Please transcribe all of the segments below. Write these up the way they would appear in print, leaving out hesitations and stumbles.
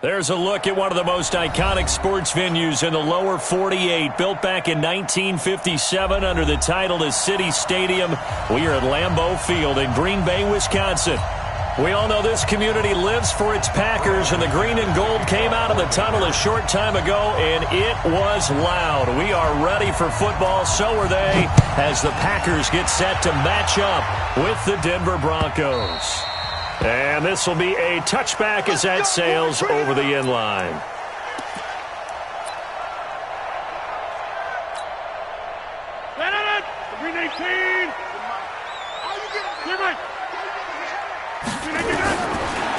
There's a look at one of the most iconic sports venues in the lower 48, built back in 1957 under the title of City Stadium. We are at Lambeau Field in Green Bay, Wisconsin. We all know this community lives for its Packers, and the green and gold came out of the tunnel a short time ago, and it was loud. We are ready for football, so are they, as the Packers get set to match up with the Denver Broncos. And this will be a touchback as that sails over the end line.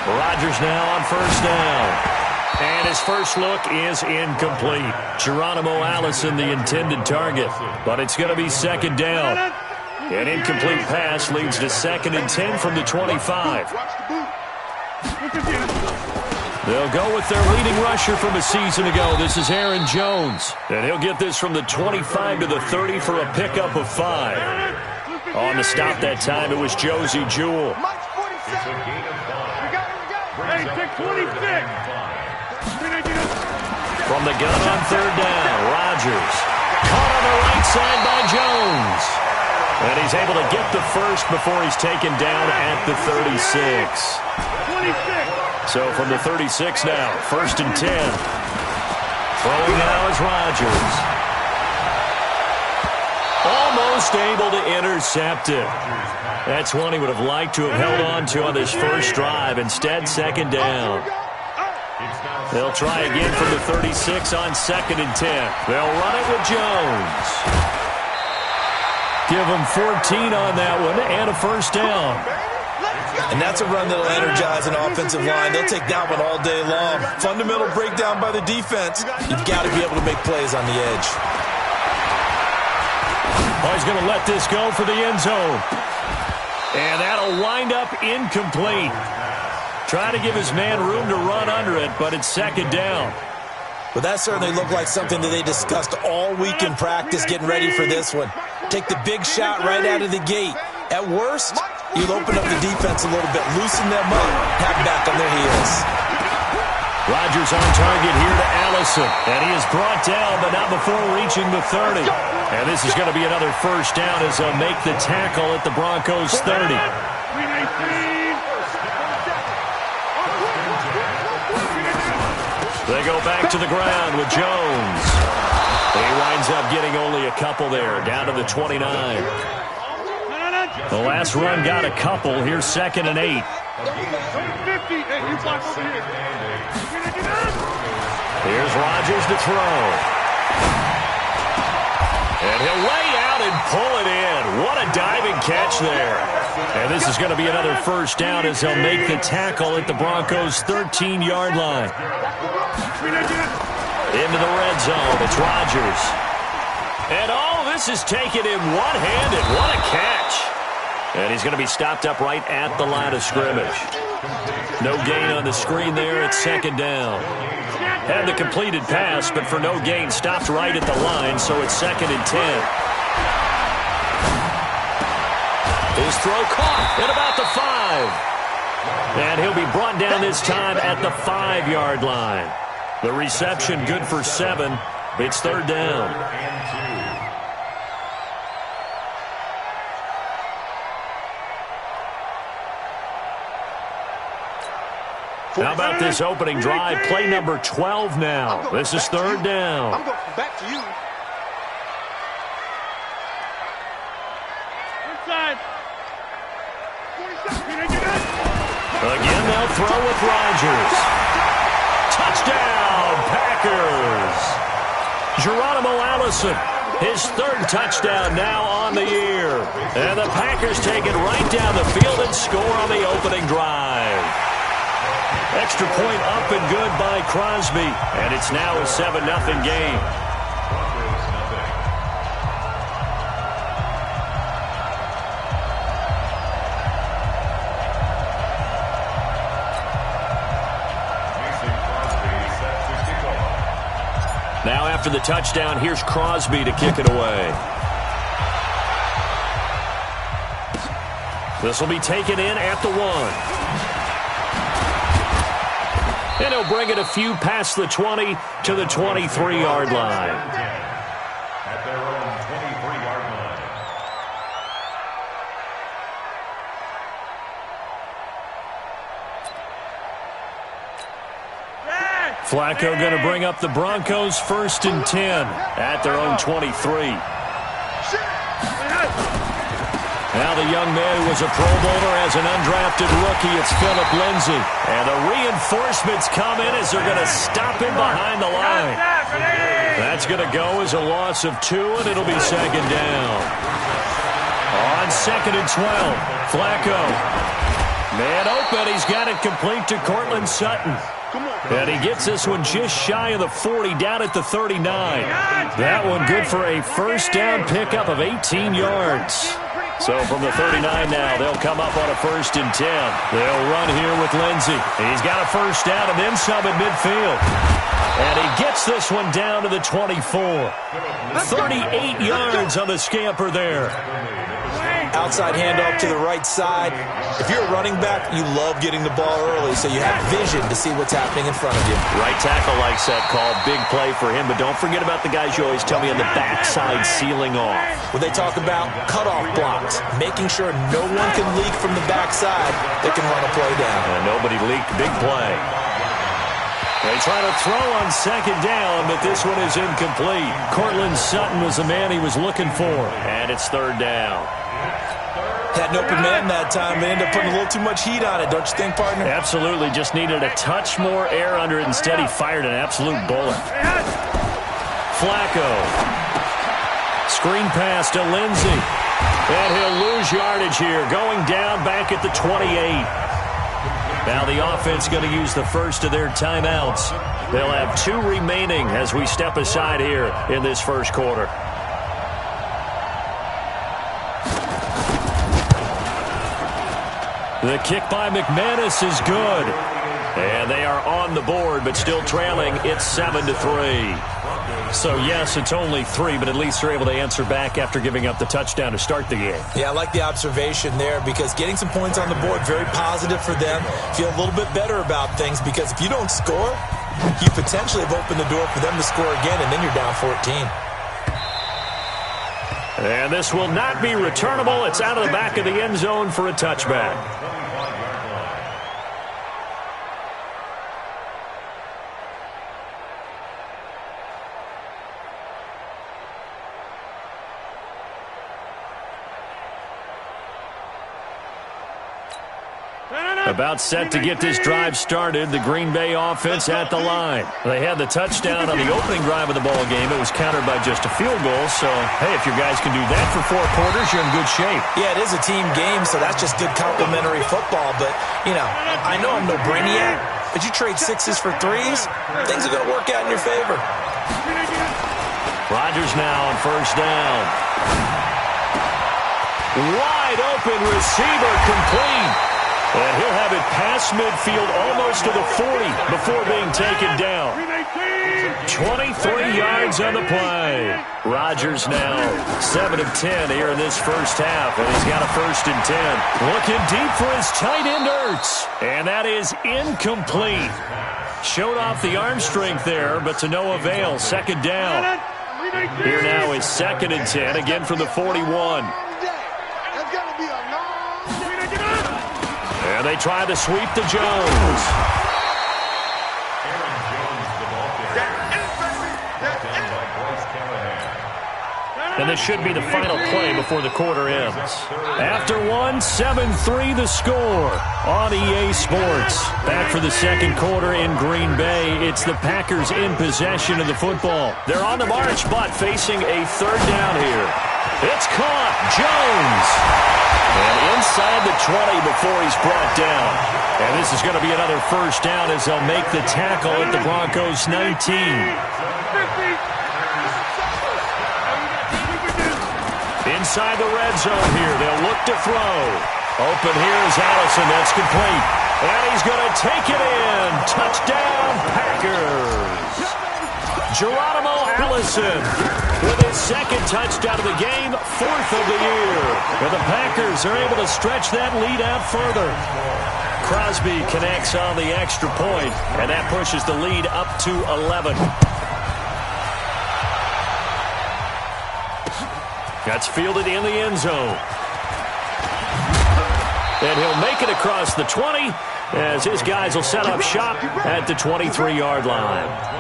Rodgers now on first down. And his first look is incomplete. Geronimo Allison, the intended target. But it's going to be second down. An incomplete pass leads to 2nd and 10 from the 25. They'll go with their leading rusher from a season ago. This is Aaron Jones. And he'll get this from the 25 to the 30 for a pickup of 5. On the stop that time, it was Josie Jewell. Hey, take 26. From the gun on third down, Rodgers. Caught on the right side by Jones. And he's able to get the first before he's taken down at the 36. 26. So from the 36 now, 1st and 10. Throwing now is Rodgers. Almost able to intercept it. That's one he would have liked to have held on to on this first drive. Instead, 2nd down. They'll try again from the 36 on 2nd and 10. They'll run it with Jones. Give them 14 on that one and a first down. And that's a run that'll energize an offensive line. They'll take that one all day long. Fundamental breakdown by the defense. You've got to be able to make plays on the edge. Oh, he's going to let this go for the end zone. And that'll wind up incomplete. Try to give his man room to run under it, but it's 2nd down. But that certainly looked like something that they discussed all week in practice getting ready for this one. Take the big shot right out of the gate. At worst, you'll open up the defense a little bit, loosen them up, have back on their heels. Rodgers on target here to Allison. And he is brought down, but not before reaching the 30. And this is going to be another first down as they'll make the tackle at the Broncos' 30. They go back to the ground with Jones. He winds up getting only a couple there, down to the 29. The last run got a couple. Here's 2nd and 8. Here's Rodgers to throw. And he'll lay out and pull it in. What a diving catch there. And this is going to be another first down as they'll make the tackle at the Broncos' 13-yard line. Into the red zone. It's Rodgers. And all this is taken in one-handed. What a catch. And he's going to be stopped up right at the line of scrimmage. No gain on the screen there. It's 2nd down. Had the completed pass, but for no gain, stopped right at the line, so it's 2nd and 10. His throw caught at about the 5. And he'll be brought down this time at the 5-yard line. The reception good for 7. It's 3rd down. How about this opening drive? Play number 12 now. This is 3rd down. I'm going back to you. Inside. Again, they'll throw with Rodgers. Touchdown, Packers. Geronimo Allison, his 3rd touchdown now on the year. And the Packers take it right down the field and score on the opening drive. Extra point up and good by Crosby. And it's now a 7-0 game. Now after the touchdown, here's Crosby to kick it away. This will be taken in at the 1. And he'll bring it a few past the 20 to the 23-yard line. At their own 23-yard line. Flacco going to bring up the Broncos 1st and 10 at their own 23. Now the young man who was a Pro Bowler as an undrafted rookie, it's Phillip Lindsay. And the reinforcements come in as they're going to stop him behind the line. That's going to go as a loss of 2, and it'll be 2nd down. On 2nd and 12, Flacco. Man open, he's got it complete to Cortland Sutton. And he gets this one just shy of the 40, down at the 39. That one good for a first down pickup of 18 yards. So from the 39 now, they'll come up on a 1st and 10. They'll run here with Lindsay. He's got a first down and then some at midfield. And he gets this one down to the 24. 38 yards on the scamper there. Outside handoff to the right side. If you're a running back, you love getting the ball early so you have vision to see what's happening in front of you. Right tackle likes that call. Big play for him, but don't forget about the guys you always tell me on the backside sealing off. When they talk about cutoff blocks, making sure no one can leak from the backside, they can run a play down. And nobody leaked. Big play. They try to throw on 2nd down, but this one is incomplete. Cortland Sutton was the man he was looking for, and it's 3rd down. Had an open man that time, but ended up putting a little too much heat on it, don't you think, partner? Absolutely. Just needed a touch more air under it. Instead, he fired an absolute bullet. Flacco. Screen pass to Lindsay. And he'll lose yardage here, going down back at the 28. Now the offense going to use the first of their timeouts. They'll have 2 remaining as we step aside here in this first quarter. The kick by McManus is good. And they are on the board, but still trailing. It's 7-3. So, yes, it's only 3, but at least they're able to answer back after giving up the touchdown to start the game. Yeah, I like the observation there because getting some points on the board, very positive for them. Feel a little bit better about things because if you don't score, you potentially have opened the door for them to score again, and then you're down 14. And this will not be returnable. It's out of the back of the end zone for a touchback. About set to get this drive started, the Green Bay offense at the line. They had the touchdown on the opening drive of the ball game. It was countered by just a field goal. So, hey, if your guys can do that for 4 quarters, you're in good shape. Yeah, it is a team game, so that's just good complimentary football. But, you know I'm no brainiac, but you trade 6s for 3s, things are going to work out in your favor. Rodgers now on 1st down. Wide open receiver complete. And he'll have it past midfield almost to the 40 before being taken down. 23 yards on the play. Rodgers now 7 of 10 here in this first half, and he's got a 1st and 10. Looking deep for his tight end Ertz. And that is incomplete. Showed off the arm strength there, but to no avail. 2nd down. Here now is 2nd and 10, again from the 41. And they try to sweep to Jones. And this should be the final play before the quarter ends. After one, 7-3 the score on EA Sports. Back for the second quarter in Green Bay. It's the Packers in possession of the football. They're on the march, but facing a 3rd down here. It's caught. Jones. And inside the 20 before he's brought down. And this is going to be another 1st down as they'll make the tackle at the Broncos 19. Inside the red zone here. They'll look to throw. Open here is Allison. That's complete. And he's going to take it in. Touchdown, Packers. Geronimo Allison with his 2nd touchdown of the game, 4th of the year. And the Packers are able to stretch that lead out further. Crosby connects on the extra point, and that pushes the lead up to 11. That's fielded in the end zone. And he'll make it across the 20 as his guys will set up shop at the 23-yard line.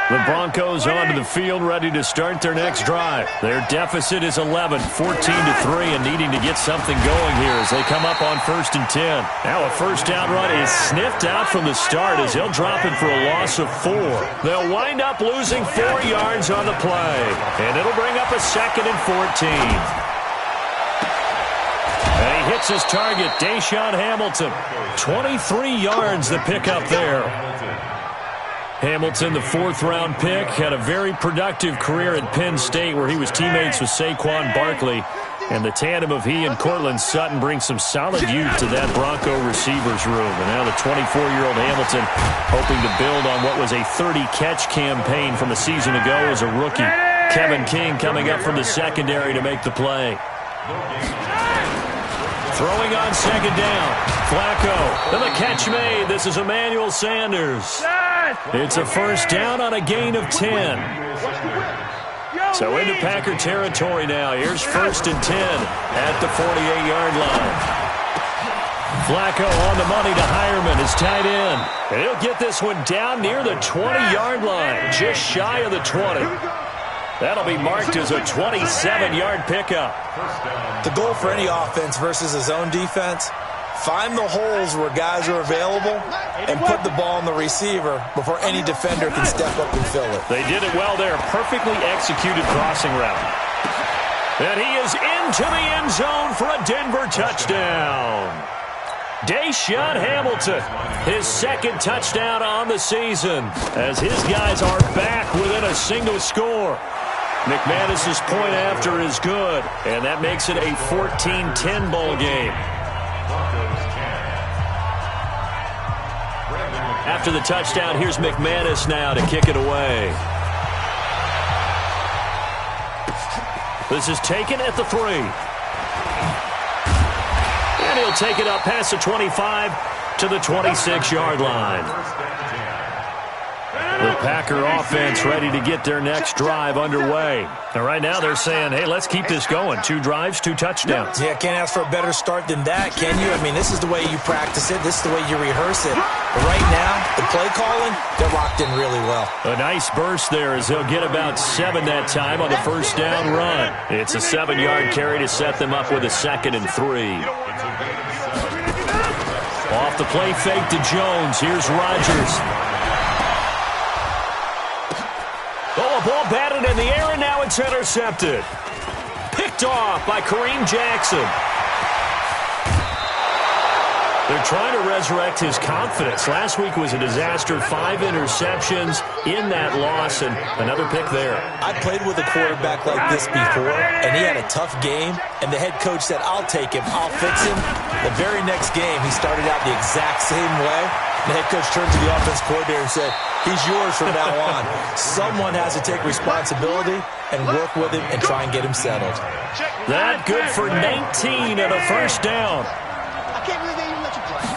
The Broncos onto the field, ready to start their next drive. Their deficit is 11, 14-3, and needing to get something going here as they come up on 1st and 10. Now a first down run is sniffed out from the start as he'll drop it for a loss of 4. They'll wind up losing 4 yards on the play, and it'll bring up a 2nd and 14. And he hits his target, Deshaun Hamilton. 23 yards the pickup there. Hamilton, the 4th-round pick, had a very productive career at Penn State where he was teammates with Saquon Barkley. And the tandem of he and Cortland Sutton brings some solid youth to that Bronco receivers room. And now the 24-year-old Hamilton hoping to build on what was a 30-catch campaign from a season ago as a rookie. Kevin King coming up from the secondary to make the play. Throwing on 2nd down. Flacco. And the catch made. This is Emmanuel Sanders. It's a first down on a gain of 10. So into Packer territory now. Here's 1st and 10 at the 48-yard line. Flacco on the money to Hireman, his tight end. And he'll get this one down near the 20-yard line, just shy of the 20. That'll be marked as a 27-yard pickup. The goal for any offense versus his own defense, find the holes where guys are available and put the ball on the receiver before any defender can step up and fill it. They did it well there. Perfectly executed crossing route. And he is into the end zone for a Denver touchdown. Deshaun Hamilton, his 2nd touchdown on the season as his guys are back within a single score. McManus's point after is good, and that makes it a 14-10 ball game. After the touchdown, here's McManus now to kick it away. This is taken at the 3. And he'll take it up past the 25 to the 26-yard line. The Packer offense ready to get their next drive underway. And right now they're saying, hey, let's keep this going. 2 drives, 2 touchdowns. Yeah, can't ask for a better start than that, can you? I mean, this is the way you practice it. This is the way you rehearse it. But right now, the play calling, they're locked in really well. A nice burst there as they'll get about 7 that time on the first down run. It's a 7-yard carry to set them up with a 2nd and 3. Off the play fake to Jones. Here's Rodgers. Oh, a ball batted in the air, and now it's intercepted. Picked off by Kareem Jackson. They're trying to resurrect his confidence. Last week was a disaster. 5 interceptions in that loss, and another pick there. I played with a quarterback like this before, and he had a tough game, and the head coach said, I'll take him, I'll fix him. The very next game, he started out the exact same way. The head coach turned to the offense coordinator and said, he's yours from now on. Someone has to take responsibility and work with him and try and get him settled. That good for 19 and a first down. I can't believe they even let you play.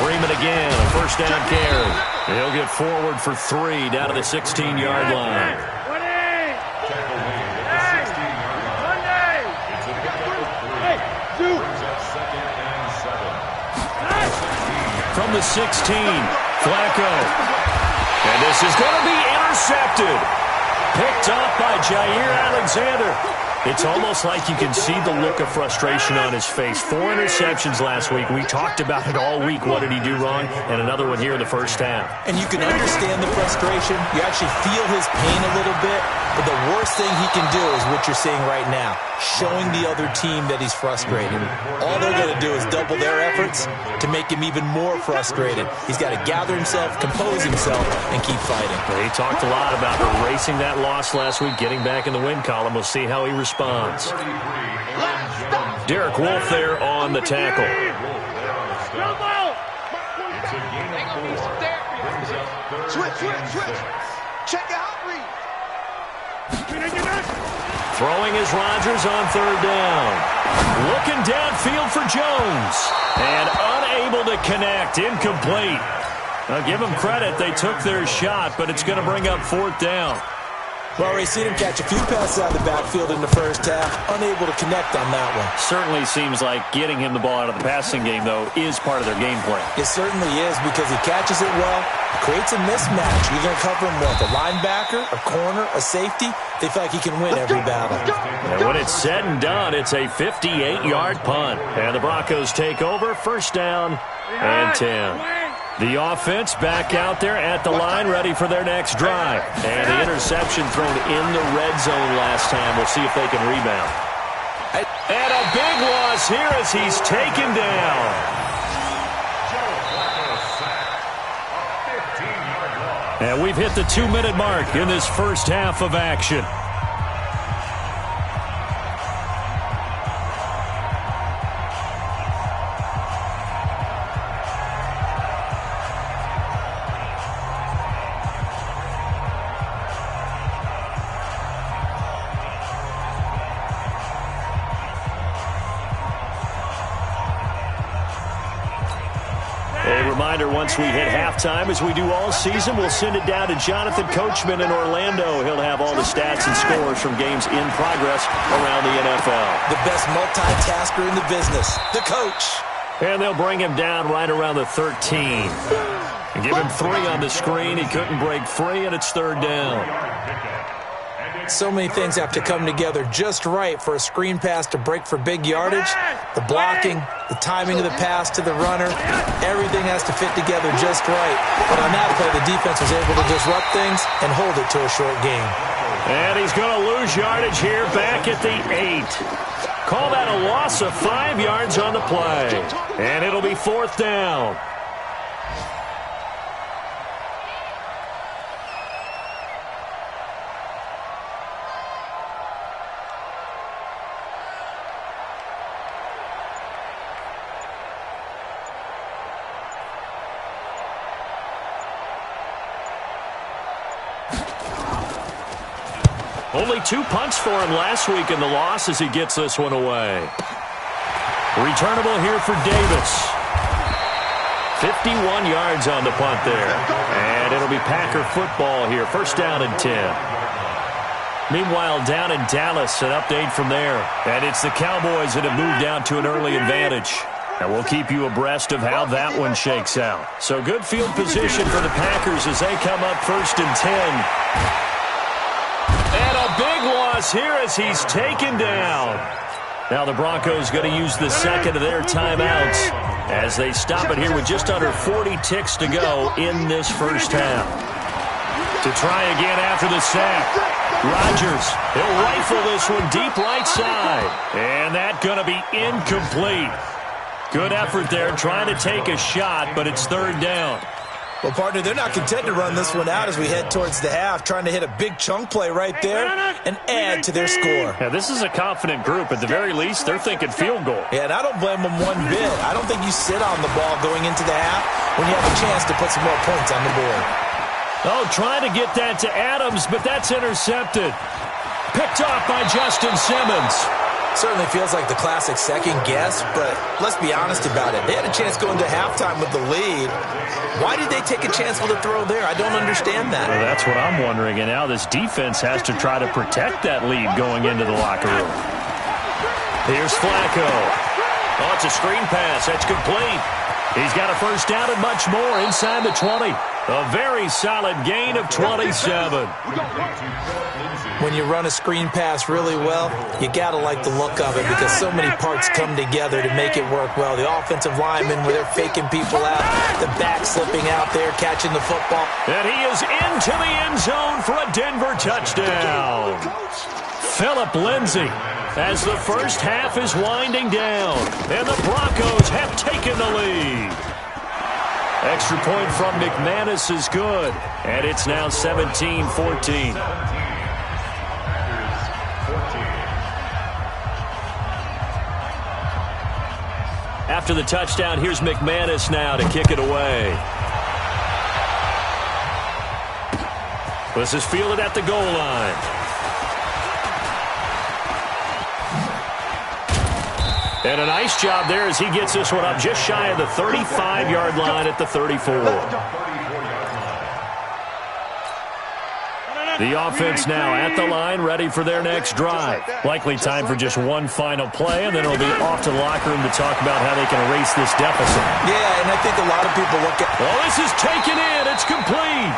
Freeman again, a first down carry. He'll get forward for 3 down to the 16-yard line. From the 16, Flacco. And this is going to be intercepted. Picked off by Jair Alexander. It's almost like you can see the look of frustration on his face. 4 interceptions last week. We talked about it all week. What did he do wrong? And another one here in the first half. And you can understand the frustration. You actually feel his pain a little bit. But the worst thing he can do is what you're seeing right now, showing the other team that he's frustrated. All they're going to do is double their efforts to make him even more frustrated. He's got to gather himself, compose himself, and keep fighting. Well, he talked a lot about erasing that loss last week, getting back in the win column. We'll see how he responds. Derek Wolfe there on the tackle. Switch. Check out read. Throwing is Rodgers on third down. Looking downfield for Jones. And unable to connect. Incomplete. Now give them credit. They took their shot, but it's going to bring up fourth down. Well, Ray, seen him catch a few passes out of the backfield in the first half. Unable to connect on that one. Certainly seems like getting him the ball out of the passing game, though, is part of their game plan. It certainly is because he catches it well, creates a mismatch. You're going to cover him with a linebacker, a corner, a safety. They feel like he can win every battle. And when it's said and done, it's a 58-yard punt. And the Broncos take over, first down and 10. The offense back out there at the line, ready for their next drive. And the interception thrown in the red zone last time. We'll see if they can rebound. And a big loss here as he's taken down. And we've hit the 2-minute mark in this first half of action. Once we hit halftime, as we do all season, we'll send it down to Jonathan Coachman in Orlando. He'll have all the stats and scores from games in progress around the NFL. The best multitasker in the business, the coach. And they'll bring him down right around the 13. And give him 3 on the screen. He couldn't break free, and it's third down. So many things have to come together just right for a screen pass to break for big yardage. The blocking, the timing of the pass to the runner, everything has to fit together just right. But on that play, the defense was able to disrupt things and hold it to a short game. And he's going to lose yardage here back at the 8. Call that a loss of 5 yards on the play. And it'll be fourth down. Only 2 punts for him last week in the loss as he gets this one away. Returnable here for Davis. 51 yards on the punt there. And it'll be Packer football here. First down and 10. Meanwhile, down in Dallas, an update from there. And it's the Cowboys that have moved down to an early advantage. And we'll keep you abreast of how that one shakes out. So good field position for the Packers as they come up first and 10. And a big loss here as he's taken down. Now the Broncos going to use the second of their timeouts as they stop it here with just under 40 ticks to go in this first half. To try again after the sack. Rodgers, he'll rifle this one deep right side. And that going to be incomplete. Good effort there trying to take a shot, but it's third down. Well, partner, they're not content to run this one out as we head towards the half, trying to hit a big chunk play right there and add to their score. Yeah, this is a confident group. At the very least, they're thinking field goal. Yeah, and I don't blame them one bit. I don't think you sit on the ball going into the half when you have a chance to put some more points on the board. Oh, trying to get that to Adams, but that's intercepted. Picked off by Justin Simmons. Certainly feels like the classic second guess, but let's be honest about it. They had a chance going to halftime with the lead. Why did they take a chance with a throw there? I don't understand that. Well, that's what I'm wondering, and now this defense has to try to protect that lead going into the locker room. Here's Flacco. Oh, it's a screen pass. That's complete. He's got a first down and much more inside the 20. A very solid gain of 27. When you run a screen pass really well, you got to like the look of it because so many parts come together to make it work well. The offensive linemen, where they're faking people out, the back slipping out there, catching the football. And he is into the end zone for a Denver touchdown. Phillip Lindsay as the first half is winding down. And the Broncos have taken the lead. Extra point from McManus is good. And it's now 17-14. After the touchdown, here's McManus now to kick it away. This is fielded at the goal line. And a nice job there as he gets this one up just shy of the 35-yard line at the 34. The offense now at the line, ready for their next drive. Likely time for just one final play, and then it'll be off to the locker room to talk about how they can erase this deficit. Yeah, and I think a lot of people look at... Well, this is taken in. It's complete.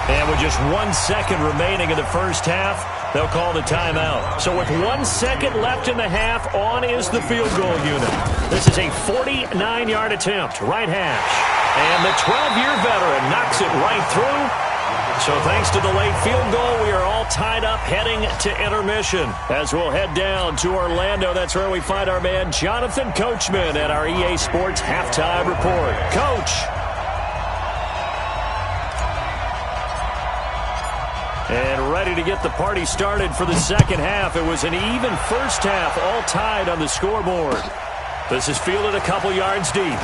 And with just 1 second remaining in the first half, they'll call the timeout. So with 1 second left in the half, on is the field goal unit. This is a 49-yard attempt, right hash. And the 12-year veteran knocks it right through. So thanks to the late field goal, we are all tied up heading to intermission. As we'll head down to Orlando, that's where we find our man Jonathan Coachman at our EA Sports Halftime Report. Coach. And ready to get the party started for the second half. It was an even first half, all tied on the scoreboard. This is fielded a couple yards deep.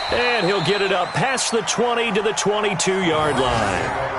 And he'll get it up past the 20 to the 22-yard line.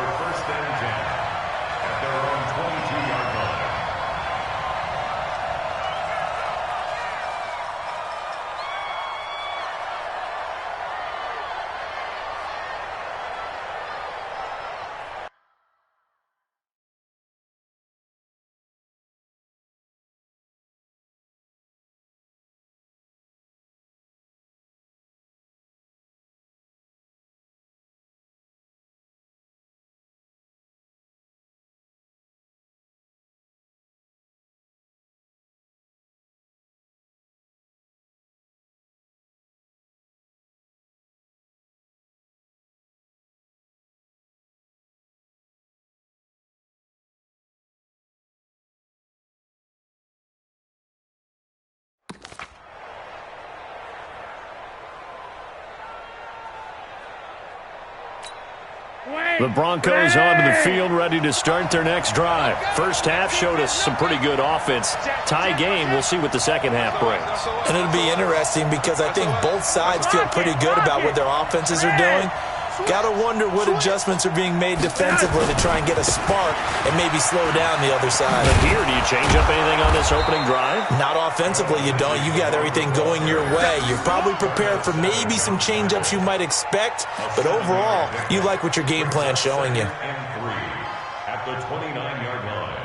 The Broncos onto the field, ready to start their next drive. First half showed us some pretty good offense. Tie game, we'll see what the second half brings. And it'll be interesting because I think both sides feel pretty good about what their offenses are doing. Got to wonder what adjustments are being made defensively to try and get a spark and maybe slow down the other side. But here, do you change up anything on this opening drive? Not offensively, you don't. You got everything going your way. You're probably prepared for maybe some change-ups you might expect, but overall, you like what your game plan's showing you. At the 29-yard line.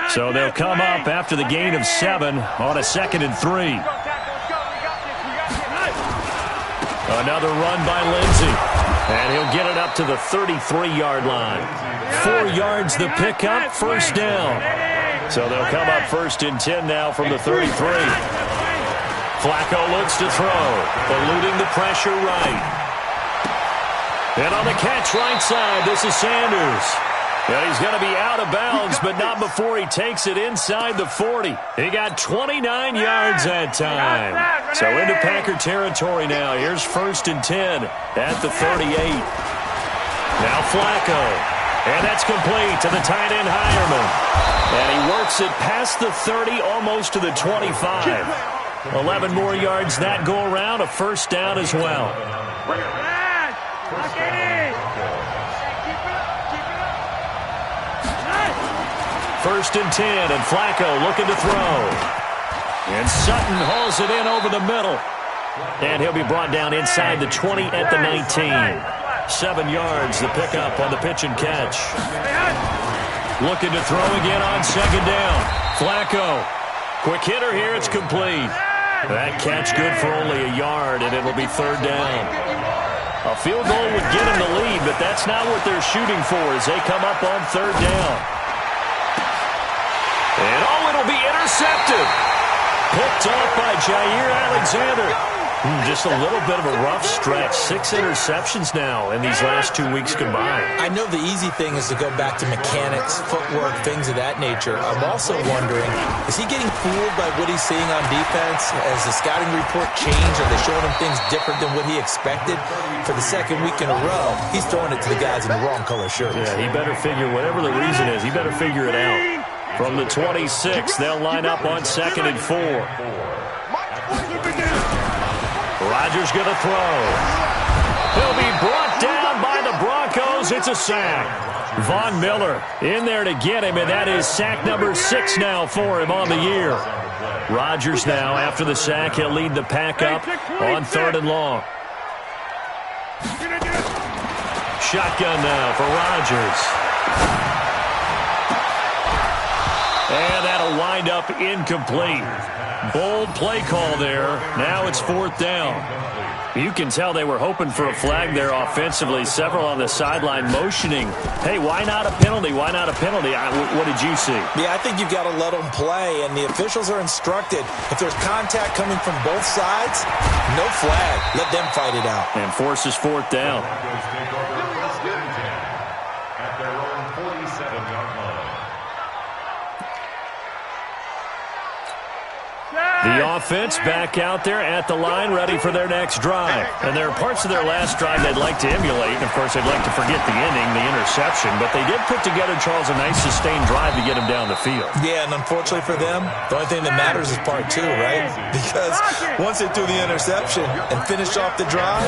So they'll come up after the gain of 7 on a 2nd and 3. Another run by Lindsey. And he'll get it up to the 33-yard line. 4 yards the pickup, first down. So they'll come up 1st and 10 now from the 33. Flacco looks to throw, eluding the pressure right. And on the catch right side, this is Sanders. And he's going to be out of bounds, but not before he takes it inside the 40. He got 29 yards that time. So into Packer territory now. Here's 1st and 10 at the 38. Now Flacco. And that's complete to the tight end Hireman. And he works it past the 30, almost to the 25. 11 more yards that go around, a first down as well. 1st and 10, and Flacco looking to throw. And Sutton hauls it in over the middle. And he'll be brought down inside the 20 at the 19. 7 yards, the pickup on the pitch and catch. Looking to throw again on 2nd down. Flacco. Quick hitter here, it's complete. That catch good for only a yard, and it'll be 3rd down. A field goal would get him the lead, but that's not what they're shooting for as they come up on 3rd down. And it'll be intercepted. Picked off by IcyAtlas's. Just a little bit of a rough stretch. 6 interceptions now in these last 2 weeks combined. I know the easy thing is to go back to mechanics, footwork, things of that nature. I'm also wondering, is he getting fooled by what he's seeing on defense? Has the scouting report changed? Are they showing him things different than what he expected? For the 2nd week in a row, he's throwing it to the guys in the wrong color shirts. Yeah, he better figure, whatever the reason is, he better figure it out. From the 26, they'll line up on 2nd and 4. Rodgers going to throw. He'll be brought down by the Broncos. It's a sack. Von Miller in there to get him, and that is sack number 6 now for him on the year. Rodgers now, after the sack, he'll lead the pack up on 3rd and long. Shotgun now for Rodgers. And that'll wind up incomplete. Bold play call there. Now it's 4th down. You can tell they were hoping for a flag there offensively. Several on the sideline motioning, hey, why not a penalty? Why not a penalty? What did you see? Yeah, I think you've got to let them play, and the officials are instructed. If there's contact coming from both sides, no flag. Let them fight it out. And forces 4th down. At their own 47-yard line. The offense back out there at the line, ready for their next drive. And there are parts of their last drive they'd like to emulate. And, of course, they'd like to forget the ending, the interception. But they did put together, Charles, a nice sustained drive to get him down the field. Yeah, and unfortunately for them, the only thing that matters is part 2, right? Because once they threw the interception and finished off the drive,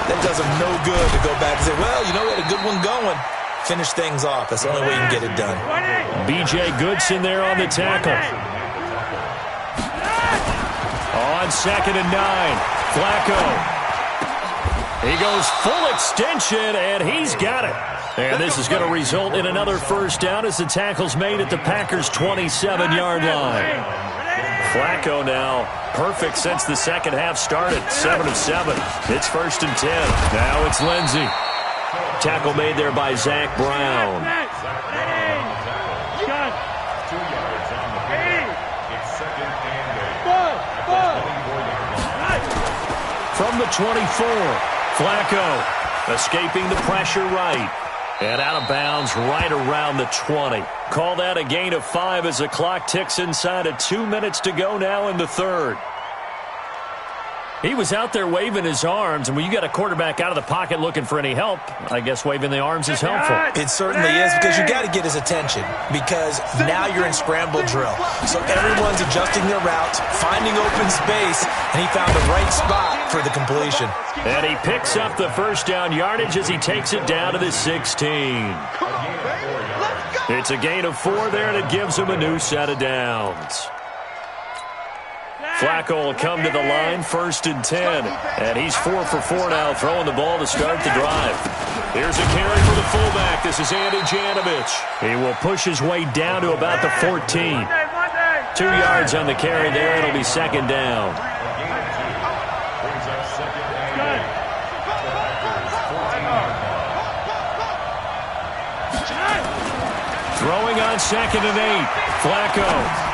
that does them no good to go back and say, well, you know, we had a good one going. Finish things off. That's the only way you can get it done. B.J. Goodson there on the tackle. On 2nd and 9, Flacco. He goes full extension, and he's got it. And this is going to result in another first down as the tackle's made at the Packers' 27-yard line. Flacco now perfect since the second half started, 7 of 7. It's 1st and 10. Now it's Lindsey. Tackle made there by Zach Brown. 2 yards on the field. It's 2nd and 8. From the 24, Flacco escaping the pressure right. And out of bounds right around the 20. Call that a gain of 5 as the clock ticks inside of 2 minutes to go now in the 3rd. He was out there waving his arms, and when you got a quarterback out of the pocket looking for any help, I guess waving the arms is helpful. It certainly is, because you got to get his attention, because now you're in scramble drill. So everyone's adjusting their routes, finding open space, and he found the right spot for the completion. And he picks up the first down yardage as he takes it down to the 16. It's a gain of 4 there, and it gives him a new set of downs. Flacco will come to the line, 1st and 10. And he's 4 for 4 now, throwing the ball to start the drive. Here's a carry for the fullback. This is Andy Janovich. He will push his way down to about the 14. 2 yards on the carry there. It'll be 2nd down. Throwing on 2nd and 8. Flacco.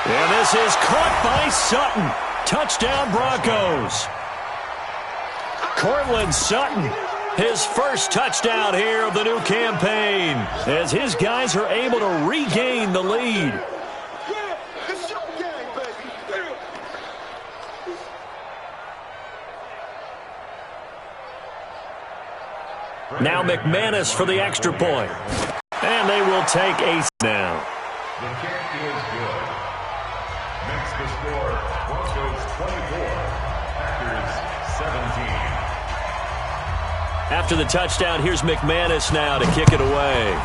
And this is caught by Sutton. Touchdown, Broncos. Cortland Sutton, his first touchdown here of the new campaign, as his guys are able to regain the lead. Now McManus for the extra point. And they will take a now. The kick is good. Makes the score Broncos 24, Packers 17. After the touchdown, here's McManus now to kick it away.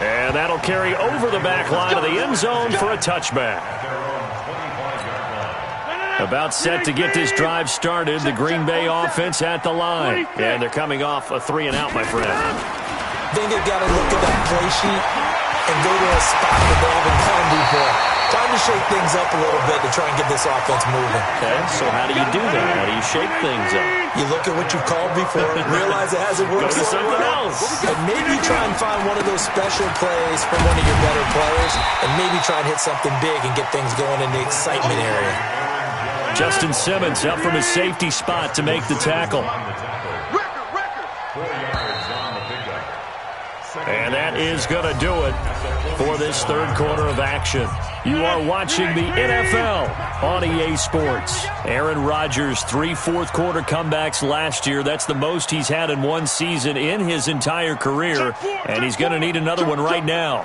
And that'll carry over the back line of the end zone for a touchback. About set to get this drive started, the Green Bay offense at the line. And they're coming off a 3-and-out, my friend. I think they've got to look at that play sheet and go to a spot that they haven't gone before. Time to shake things up a little bit to try and get this offense moving. Okay, so how do you do that? How do you shake things up? You look at what you called before, realize it hasn't worked Go to so something well, else. and maybe try and find one of those special plays from one of your better players, and maybe try and hit something big and get things going in the excitement area. Justin Simmons up from his safety spot to make the tackle. And that is going to do it for this third quarter of action. You are watching the NFL on EA Sports. Aaron Rodgers, 3 fourth-quarter comebacks last year. That's the most he's had in one season in his entire career, and he's going to need another one right now.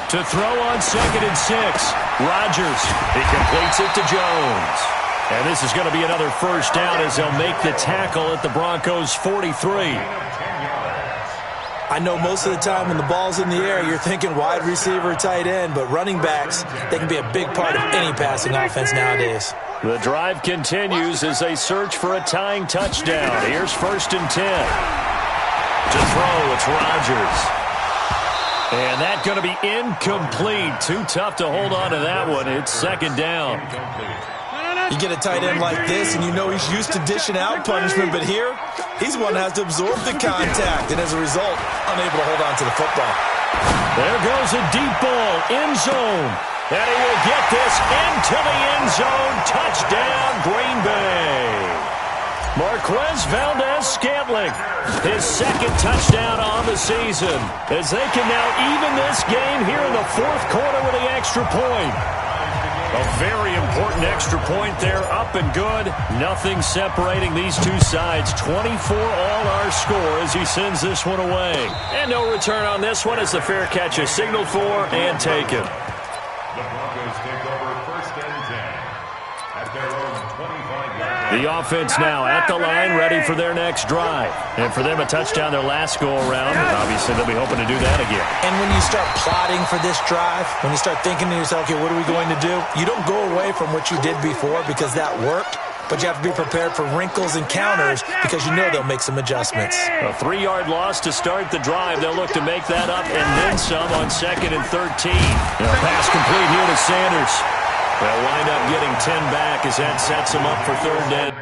To throw on 2nd and 6, Rodgers. He completes it to Jones. And this is going to be another first down as they'll make the tackle at the Broncos' 43. I know most of the time when the ball's in the air, you're thinking wide receiver, tight end, but running backs, they can be a big part of any passing offense nowadays. The drive continues as they search for a tying touchdown. Here's 1st and 10. To throw, it's Rodgers. And that's going to be incomplete. Too tough to hold on to that one. It's 2nd down. You get a tight end like this, and you know he's used to dishing out punishment, but here, he's one that has to absorb the contact, and as a result, unable to hold on to the football. There goes a deep ball, end zone. And he will get this into the end zone. Touchdown, Green Bay. Marquez Valdez-Scantling, his 2nd touchdown on the season, as they can now even this game here in the 4th quarter with the extra point. A very important extra point there, up and good. Nothing separating these two sides. 24 all our score as he sends this one away. And no return on this one as the fair catch is signaled for and taken. The Broncos take over 1st and 10 at their own 25-yard line. The offense now at the line, ready for their next drive. And for them, a touchdown their last go-around. Obviously, they'll be hoping to do that again. And when you start plotting for this drive, when you start thinking to yourself, okay, what are we going to do? You don't go away from what you did before because that worked, but you have to be prepared for wrinkles and counters because you know they'll make some adjustments. A 3-yard loss to start the drive. They'll look to make that up and then some on 2nd and 13. Pass complete here to Sanders. They'll wind up getting 10 back as that sets them up for 3rd down.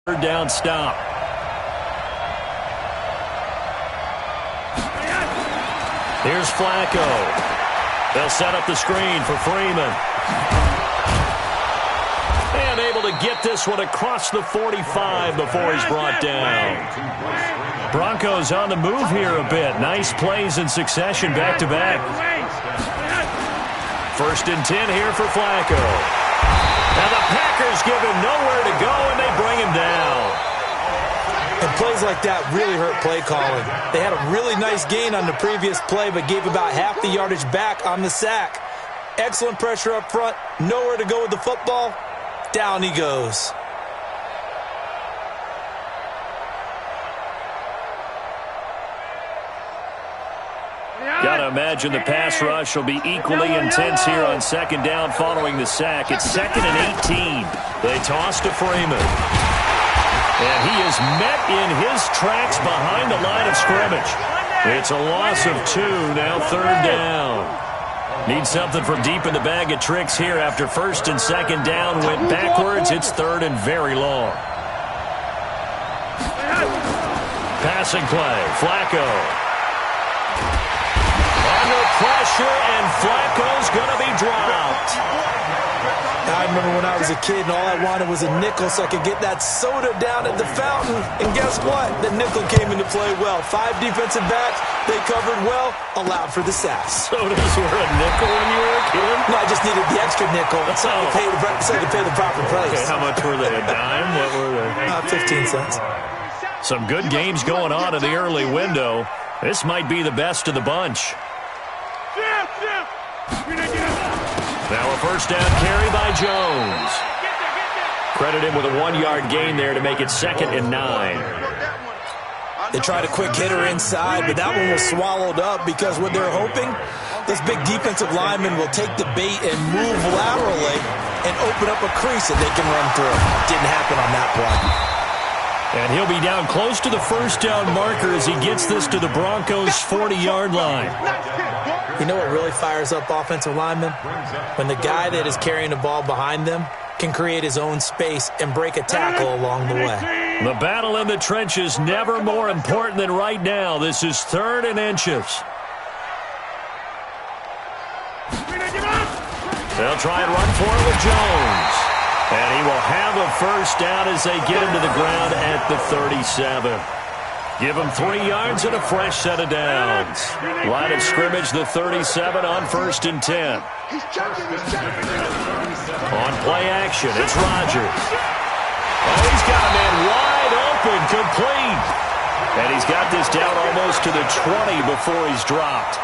Third down stop. Here's Flacco. They'll set up the screen for Freeman. And able to get this one across the 45 before he's brought down. Broncos on the move here a bit. Nice plays in succession back-to-back. 1st and 10 here for Flacco. And the Packers give him nowhere to go, and they bring him down. And plays like that really hurt play calling. They had a really nice gain on the previous play, but gave about half the yardage back on the sack. Excellent pressure up front, nowhere to go with the football. Down he goes. Got a imagine the pass rush will be equally intense here on second down following the sack. It's 2nd and 18. They toss to Freeman. And he is met in his tracks behind the line of scrimmage. It's a loss of 2, now 3rd down. Need something from deep in the bag of tricks here after 1st and 2nd down went backwards. It's 3rd and very long. Passing play, Flacco. Under pressure, and Flacco's going to be dropped. I remember when I was a kid and all I wanted was a nickel so I could get that soda down at the fountain. And guess what? The nickel came into play well. 5 defensive backs, they covered well, allowed for the sacks. Sodas were a nickel when you were a kid? No, I just needed the extra nickel so I could pay the proper price. Okay, how much were they? A dime? What were they? 15 cents. Some good games going on in the early window. This might be the best of the bunch. Now a 1st down carry by Jones. Credit him with a 1-yard gain there to make it 2nd and 9. They tried a quick hitter inside, but that one was swallowed up because what they're hoping, this big defensive lineman will take the bait and move laterally and open up a crease that they can run through. Didn't happen on that play. And he'll be down close to the 1st down marker as he gets this to the Broncos' 40-yard line. You know what really fires up offensive linemen? When the guy that is carrying the ball behind them can create his own space and break a tackle along the way. The battle in the trenches never more important than right now. This is 3rd and inches. They'll try and run for it with Jones. And he will have a 1st down as they get him to the ground at the 37. Give him 3 yards and a fresh set of downs. Line of scrimmage, the 37 on 1st and 10. On play action, it's Rodgers. Oh, he's got a man wide open, complete. And he's got this down almost to the 20 before he's dropped.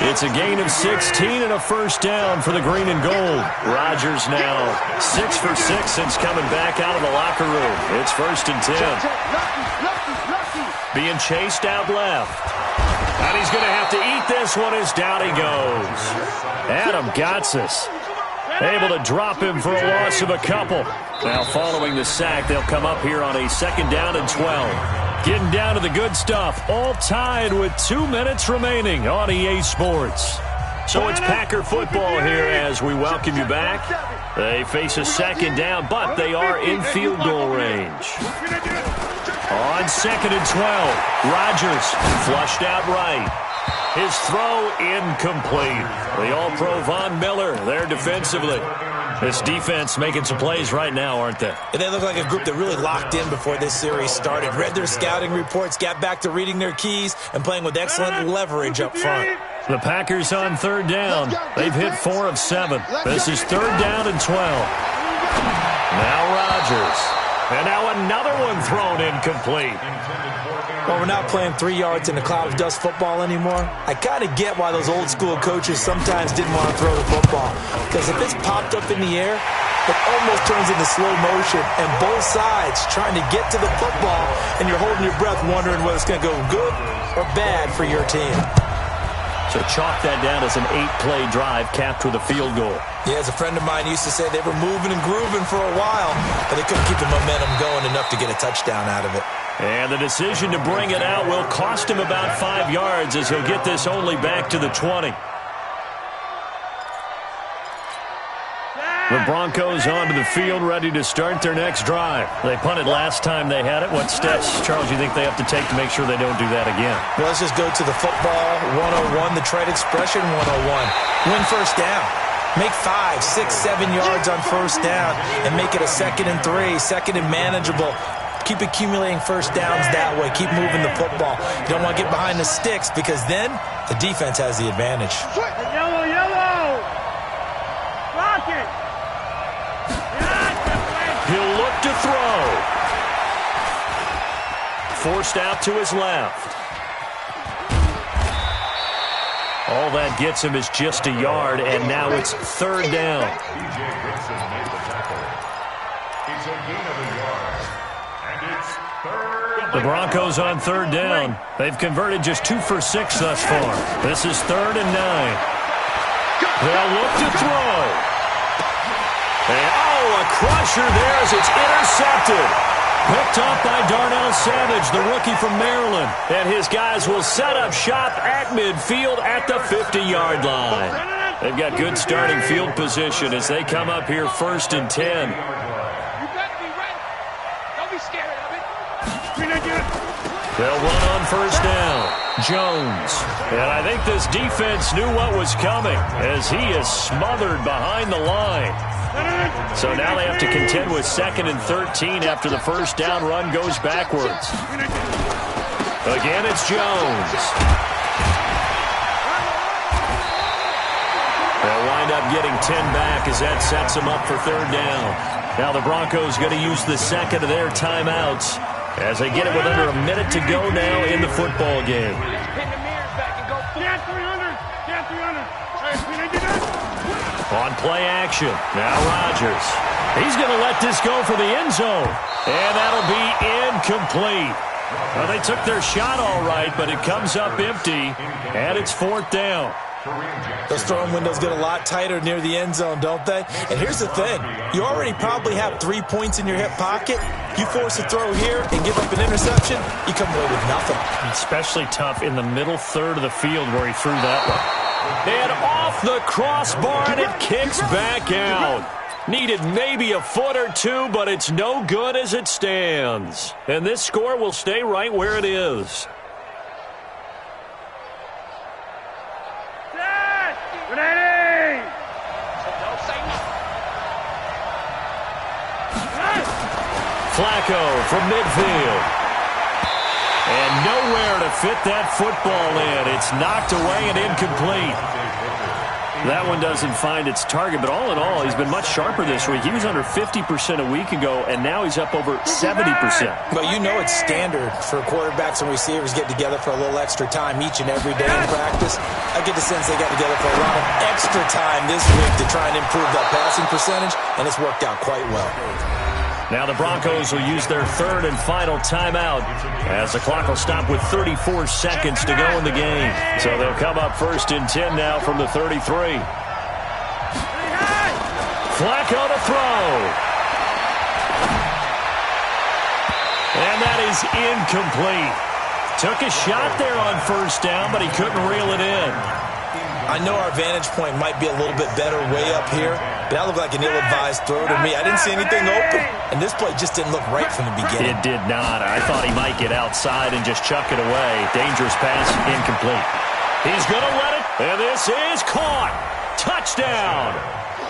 It's a gain of 16 and a 1st down for the green and gold. Rodgers now 6 for 6 since coming back out of the locker room. It's 1st and 10. Being chased out left. And he's going to have to eat this one as down he goes. Adam Gotsis able to drop him for a loss of a couple. Now following the sack, they'll come up here on a 2nd down and 12. Getting down to the good stuff. All tied with 2 minutes remaining on EA Sports. So it's Packer football here as we welcome you back. They face a 2nd down, but they are in field goal range. On 2nd and 12, Rodgers flushed out right. His throw incomplete. The All-Pro Von Miller there defensively. This defense making some plays right now, aren't they? And they look like a group that really locked in before this series started. Read their scouting reports, got back to reading their keys, and playing with excellent leverage up front. The Packers on 3rd down. They've hit 4 of 7. This is 3rd down and 12. Now Rodgers. And now another one thrown incomplete. Well, we're not playing 3 yards in a cloud of dust football anymore. I kind of get why those old school coaches sometimes didn't want to throw the football. Because if it's popped up in the air, it almost turns into slow motion. And both sides trying to get to the football, and you're holding your breath wondering whether it's going to go good or bad for your team. So chalk that down as an 8-play drive capped with a field goal. Yeah, as a friend of mine used to say, they were moving and grooving for a while, but they couldn't keep the momentum going enough to get a touchdown out of it. And the decision to bring it out will cost him about 5 yards as he'll get this only back to the 20. The Broncos onto the field, ready to start their next drive. They punted last time they had it. What steps, Charles, you think they have to take to make sure they don't do that again? Well, let's just go to the football 101, the trade expression 101. Win 1st down. Make 5, 6, 7 yards on 1st down and make it a 2nd and 3, 2nd and manageable. Keep accumulating 1st downs that way. Keep moving the football. You don't want to get behind the sticks because then the defense has the advantage. Yellow, yellow. Block it. He'll look to throw. Forced out to his left. All that gets him is just a yard, and now it's 3rd down. It's a gain of a yard, and it's The Broncos on third down. They've converted just 2 for 6 thus far. This is 3rd and 9. They'll look to throw. And, a crusher there as it's intercepted. Picked up by Darnell Savage, the rookie from Maryland. And his guys will set up shop at midfield at the 50-yard line. They've got good starting field position as they come up here 1st and 10. You better be ready. Don't be scared of it. They'll run on 1st down. Jones. And I think this defense knew what was coming as he is smothered behind the line. So now they have to contend with 2nd and 13 after the 1st down run goes backwards. Again, it's Jones. They'll wind up getting 10 back as that sets them up for 3rd down. Now the Broncos going to use the 2nd of their timeouts as they get it with under a minute to go now in the football game. On play action, now Rodgers. He's going to let this go for the end zone. And that'll be incomplete. Well, they took their shot all right, but it comes up empty, and it's 4th down. Those throwing windows get a lot tighter near the end zone, don't they? And here's the thing. You already probably have 3 points in your hip pocket. You force a throw here and give up an interception, you come away with nothing. Especially tough in the middle 3rd of the field where he threw that one. And off the crossbar, and it kicks back out. Needed maybe a foot or 2, but it's no good as it stands. And this score will stay right where it is. Ready! Flacco from midfield. And nowhere to fit that football in. It's knocked away and incomplete. That one doesn't find its target, but all in all, he's been much sharper this week. He was under 50% a week ago, and now he's up over 70%. But you know it's standard for quarterbacks and receivers get together for a little extra time each and every day in practice. I get the sense they got together for a lot of extra time this week to try and improve that passing percentage, and it's worked out quite well. Now the Broncos will use their 3rd and final timeout as the clock will stop with 34 seconds to go in the game. So they'll come up 1st and 10 now from the 33. Flacco to throw. And that is incomplete. Took a shot there on 1st down, but he couldn't reel it in. I know our vantage point might be a little bit better way up here, but that looked like an ill-advised throw to me. I didn't see anything open, and this play just didn't look right from the beginning. It did not. I thought he might get outside and just chuck it away. Dangerous pass, incomplete. He's going to let it, and this is caught. Touchdown.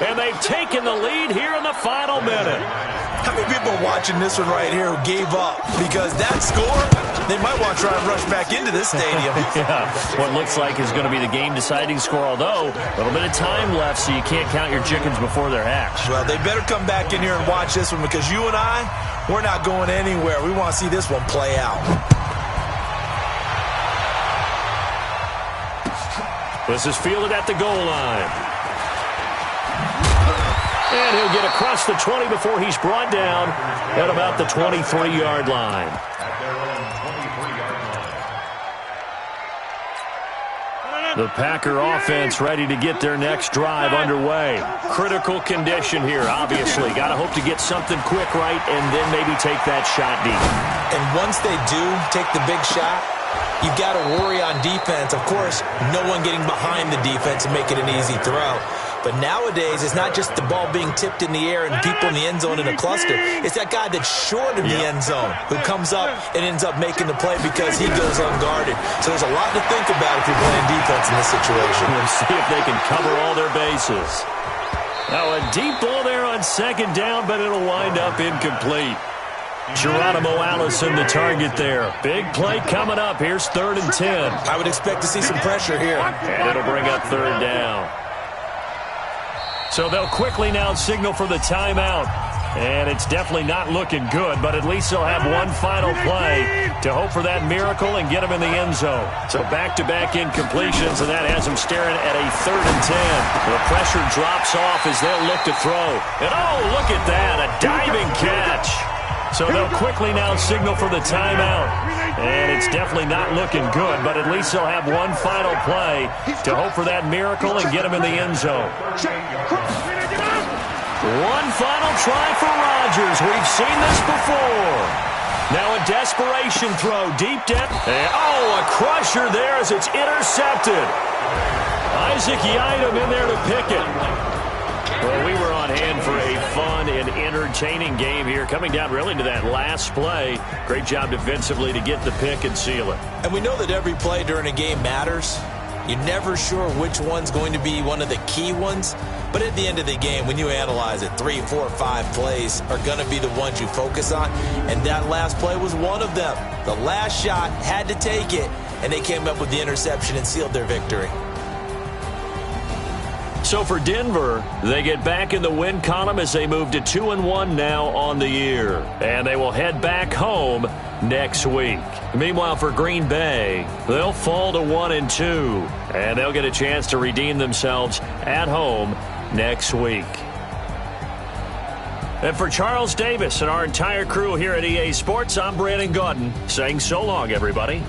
And they've taken the lead here in the final minute. How many people are watching this one right here who gave up? Because that score, they might want to try and rush back into this stadium. Yeah, what looks like is going to be the game-deciding score, although a little bit of time left, so you can't count your chickens before they're hatched. Well, they better come back in here and watch this one because you and I, we're not going anywhere. We want to see this one play out. This is fielded at the goal line. And he'll get across the 20 before he's brought down at about the 23-yard line. The Packer offense ready to get their next drive underway. Critical condition here, obviously. Got to hope to get something quick right and then maybe take that shot deep. And once they do take the big shot, you've got to worry on defense. Of course, no one getting behind the defense and make it an easy throw. But nowadays, it's not just the ball being tipped in the air and people in the end zone in a cluster. It's that guy that's short of the end zone who comes up and ends up making the play because he goes unguarded. So there's a lot to think about if you're playing defense in this situation. We'll see if they can cover all their bases. Now a deep ball there on 2nd down, but it'll wind up incomplete. Geronimo Allison, the target there. Big play coming up. Here's 3rd and 10. I would expect to see some pressure here. And it'll bring up 3rd down. So they'll quickly now signal for the timeout. And it's definitely not looking good, but at least they'll have one final play to hope for that miracle and get them in the end zone. So back-to-back incompletions, and that has them staring at a 3rd and 10. The pressure drops off as they'll look to throw. And oh, look at that, a diving catch. So they'll quickly now signal for the timeout. And it's definitely not looking good, but at least they'll have one final play to hope for that miracle and get him in the end zone. One final try for Rodgers. We've seen this before. Now a desperation throw deep down. Oh, a crusher there as it's intercepted. IcyAtlas's in there to pick it. Well, we were on hand for a fun and entertaining game here, coming down really to that last play. Great job defensively to get the pick and seal it. And we know that every play during a game matters. You're never sure which one's going to be one of the key ones. But at the end of the game, when you analyze it, 3, 4, 5 plays are going to be the ones you focus on. And that last play was one of them. The last shot had to take it, and they came up with the interception and sealed their victory. So for Denver, they get back in the win column as they move to 2-1 now on the year. And they will head back home next week. Meanwhile, for Green Bay, they'll fall to 1-2. And they'll get a chance to redeem themselves at home next week. And for Charles Davis and our entire crew here at EA Sports, I'm Brandon Gaudin saying so long, everybody.